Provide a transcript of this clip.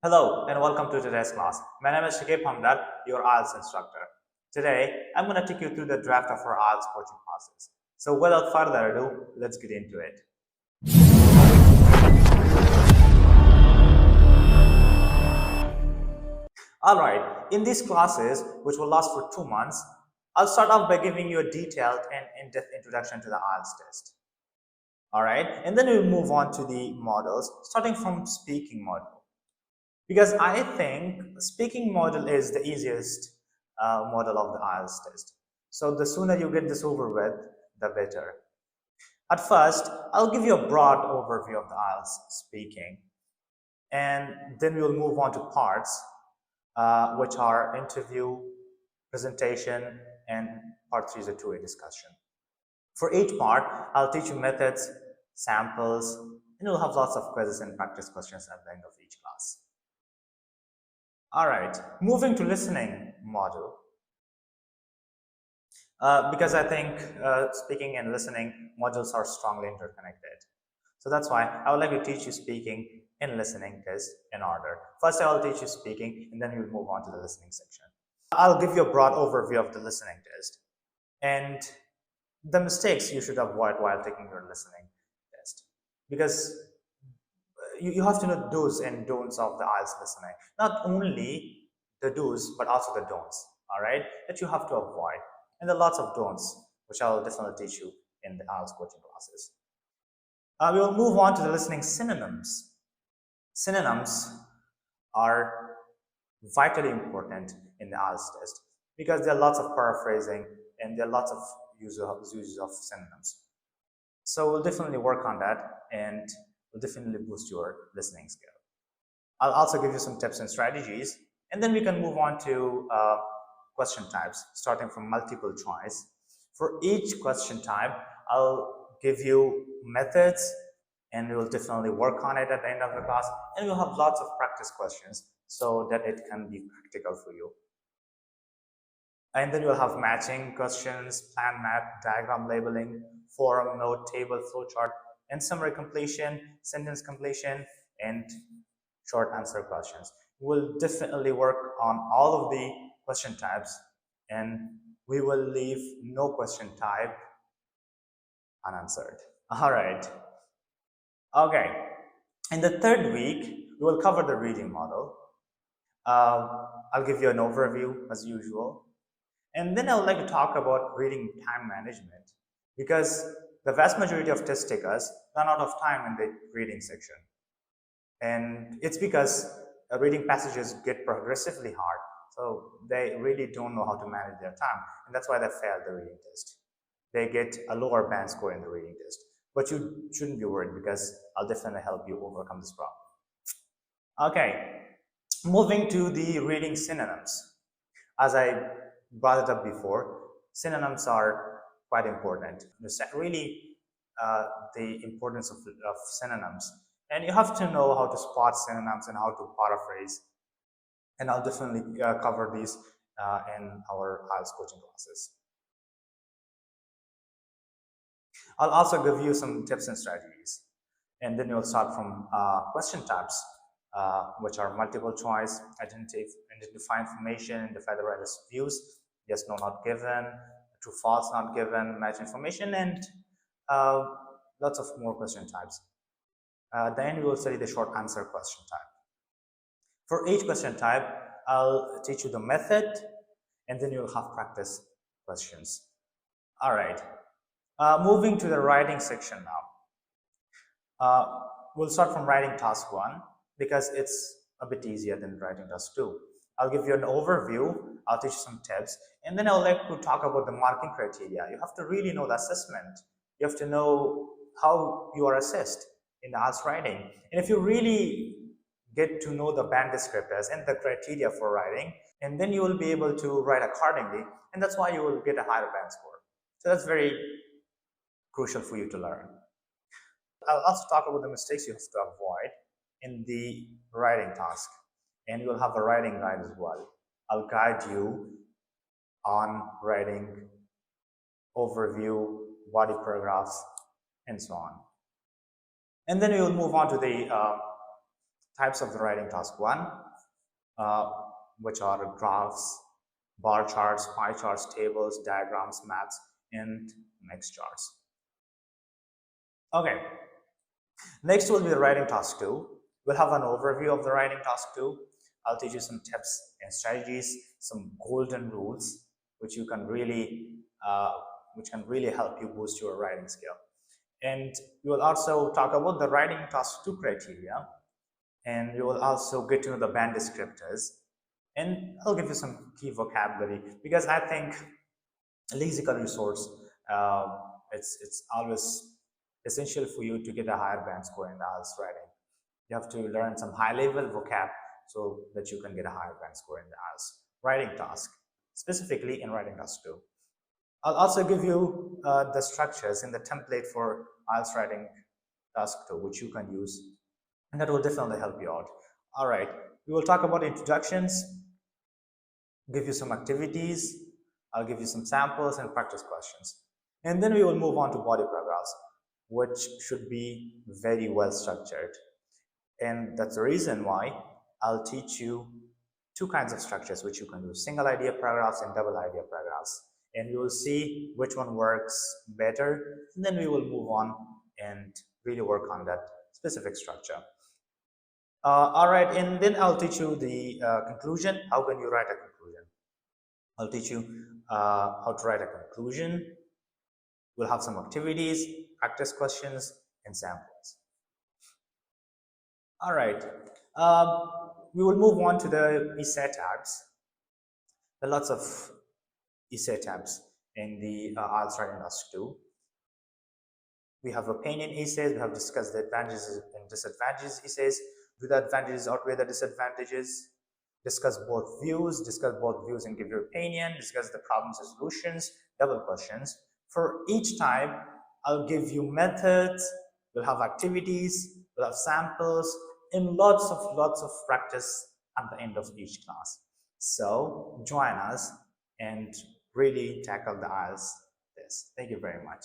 Hello and welcome to today's class. My name is Shakib Hamdar, your IELTS instructor. Today, I'm going to take you through the draft of our IELTS coaching classes. So without further ado, let's get into it. Alright, in these classes, which will last for 2 months, I'll start off by giving you a detailed and in-depth introduction to the IELTS test. Alright, and then we'll move on to the models, starting from speaking model. Because I think speaking model is the easiest model of the IELTS test. So the sooner you get this over with, the better. At first, I'll give you a broad overview of the IELTS speaking, and then we'll move on to parts, which are interview, presentation, and part 3 is a two-way discussion. For each part, I'll teach you methods, samples, and you'll have lots of quizzes and practice questions at the end of each class. Alright, moving to listening module. Because I think speaking and listening modules are strongly interconnected. So that's why I would like to teach you speaking and listening test in order. First, I will teach you speaking, and then we'll move on to the listening section. I'll give you a broad overview of the listening test and the mistakes you should avoid while taking your listening test. Because you have to know do's and don'ts of the IELTS listening. Not only the do's, but also the don'ts, all right, that you have to avoid. And there are lots of don'ts, which I'll definitely teach you in the IELTS coaching classes. We will move on to the listening synonyms. Synonyms are vitally important in the IELTS test because there are lots of paraphrasing and there are lots of uses of synonyms. So we'll definitely work on that and will definitely boost your listening skill. I'll also give you some tips and strategies, and then we can move on to question types, starting from multiple choice. For each question type, I'll give you methods, and we will definitely work on it at the end of the class, and we'll have lots of practice questions so that it can be practical for you. And then you'll have matching questions, plan map, diagram labeling, forum note, table, flowchart, and summary completion, sentence completion, and short answer questions. We'll definitely work on all of the question types, and we will leave no question type unanswered. All right. Okay. In the third week, we will cover the reading model. I'll give you an overview as usual. And then I would like to talk about reading time management, because the vast majority of test takers run out of time in the reading section. And it's because reading passages get progressively hard. So they really don't know how to manage their time. And that's why they fail the reading test. They get a lower band score in the reading test. But you shouldn't be worried because I'll definitely help you overcome this problem. Okay, moving to the reading synonyms. As I brought it up before, synonyms are quite important. Really, the importance of synonyms. And you have to know how to spot synonyms and how to paraphrase. And I'll definitely cover these in our IELTS coaching classes. I'll also give you some tips and strategies. And then you'll start from question types, which are multiple choice, identify information, identify the writer's views, yes, no, not given, true, false, not given, match information, and lots of more question types. Then we will study the short answer question type. For each question type, I'll teach you the method, and then you'll have practice questions. All right. Moving to the writing section now. We'll start from writing task 1 because it's a bit easier than writing task 2. I'll give you an overview, I'll teach you some tips, and then I'll like to talk about the marking criteria. You have to really know the assessment. You have to know how you are assessed in the IELTS writing. And if you really get to know the band descriptors and the criteria for writing, and then you will be able to write accordingly, and that's why you will get a higher band score. So that's very crucial for you to learn. I'll also talk about the mistakes you have to avoid in the writing task, and you'll have a writing guide as well. I'll guide you on writing, overview, body paragraphs, and so on. And then we will move on to the Types of the writing task. One, uh, which are graphs, bar charts, pie charts, tables, diagrams, maps, and next charts. Okay, next will be the writing task 2. We'll have an overview of the writing task 2. I'll teach you some tips and strategies, some golden rules, which you can really, uh, which can really help you boost your writing skill. And we will also talk about the writing task 2 criteria, and we will also get to know the band descriptors, and I'll give you some key vocabulary because I think lexical resource, uh, it's always essential for you to get a higher band score in the IELTS writing. You have to learn some high level vocab so that you can get a higher band score in the IELTS writing task, specifically in writing task 2. I'll also give you the structures in the template for IELTS writing task 2, which you can use, and that will definitely help you out. All right, we will talk about introductions, give you some activities, I'll give you some samples and practice questions. And then we will move on to body paragraphs, which should be very well structured. And that's the reason why I'll teach you two kinds of structures which you can use: single idea paragraphs and double idea paragraphs. And you will see which one works better. And then we will move on and really work on that specific structure. All right, and then I'll teach you the conclusion. How can you write a conclusion? I'll teach you how to write a conclusion. We'll have some activities, practice questions, and samples. All right, we will move on to the essay tabs. There are lots of essay tabs in the IELTS writing task 2. We have opinion essays. We have discussed the advantages and disadvantages essays. Do the advantages outweigh the disadvantages? Discuss both views and give your opinion. Discuss the problems and solutions. Double questions. For each type, I'll give you methods. We'll have activities. We'll have samples and lots of practice at the end of each class. So join us and really tackle the IELTS test. Thank you very much.